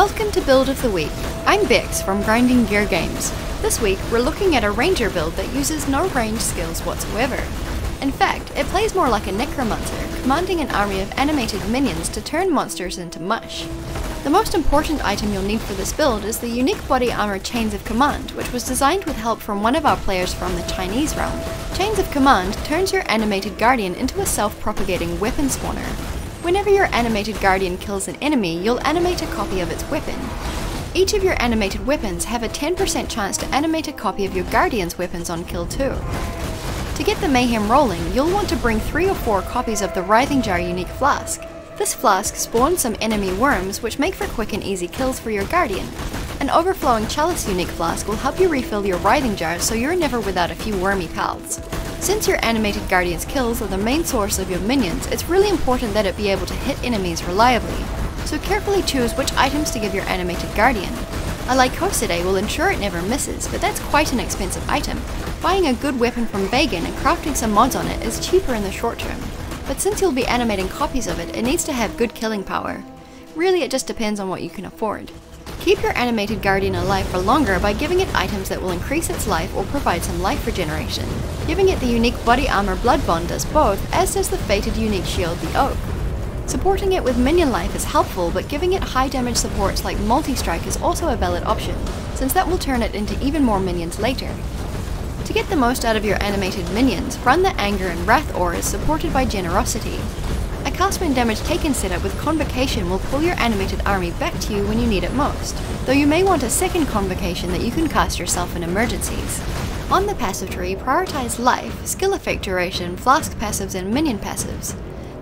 Welcome to Build of the Week. I'm Bex from Grinding Gear Games. This week we're looking at a ranger build that uses no range skills whatsoever. In fact, it plays more like a necromancer, commanding an army of animated minions to turn monsters into mush. The most important item you'll need for this build is the unique body armor Chains of Command, which was designed with help from one of our players from the Chinese realm. Chains of Command turns your animated guardian into a self-propagating weapon spawner. Whenever your animated guardian kills an enemy, you'll animate a copy of its weapon. Each of your animated weapons have a 10% chance to animate a copy of your guardian's weapons on kill too. To get the mayhem rolling, you'll want to bring 3 or 4 copies of the Writhing Jar unique flask. This flask spawns some enemy worms which make for quick and easy kills for your guardian. An Overflowing Chalice unique flask will help you refill your Writhing Jars so you're never without a few wormy pals. Since your animated guardian's kills are the main source of your minions, it's really important that it be able to hit enemies reliably, so carefully choose which items to give your animated guardian. A Lycosidae will ensure it never misses, but that's quite an expensive item. Buying a good weapon from Vegan and crafting some mods on it is cheaper in the short term, but since you'll be animating copies of it, it needs to have good killing power. Really, it just depends on what you can afford. Keep your animated guardian alive for longer by giving it items that will increase its life or provide some life regeneration. Giving it the unique body armor Blood Bond does both, as does the fated unique shield the Oak. Supporting it with minion life is helpful, but giving it high damage supports like multi-strike is also a valid option, since that will turn it into even more minions later. To get the most out of your animated minions, run the Anger and Wrath auras supported by Generosity. A cast when damage taken setup with Convocation will pull your animated army back to you when you need it most, though you may want a second Convocation that you can cast yourself in emergencies. On the passive tree, prioritize Life, Skill Effect Duration, Flask passives and Minion passives.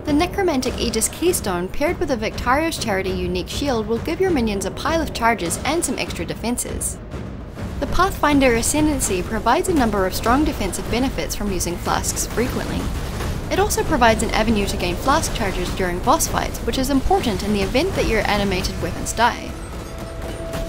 The Necromantic Aegis Keystone paired with a Victario's Charity unique shield will give your minions a pile of charges and some extra defenses. The Pathfinder Ascendancy provides a number of strong defensive benefits from using flasks frequently. It also provides an avenue to gain flask charges during boss fights, which is important in the event that your animated weapons die.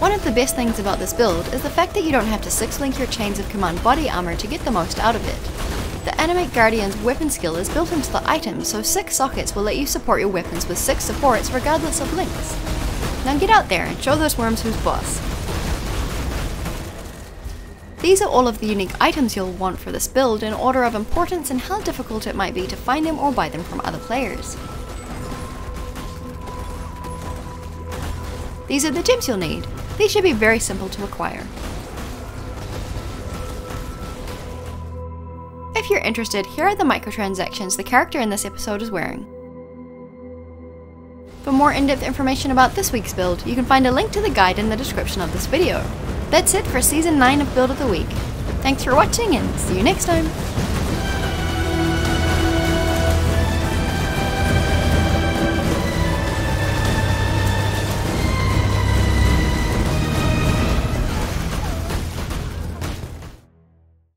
One of the best things about this build is the fact that you don't have to 6-link your Chains of Command body armor to get the most out of it. The Animate Guardian's weapon skill is built into the item, so 6 sockets will let you support your weapons with 6 supports regardless of links. Now get out there and show those worms who's boss. These are all of the unique items you'll want for this build in order of importance and how difficult it might be to find them or buy them from other players. These are the gems you'll need. These should be very simple to acquire. If you're interested, here are the microtransactions the character in this episode is wearing. For more in-depth information about this week's build, you can find a link to the guide in the description of this video. That's it for Season 9 of Build of the Week. Thanks for watching and see you next time!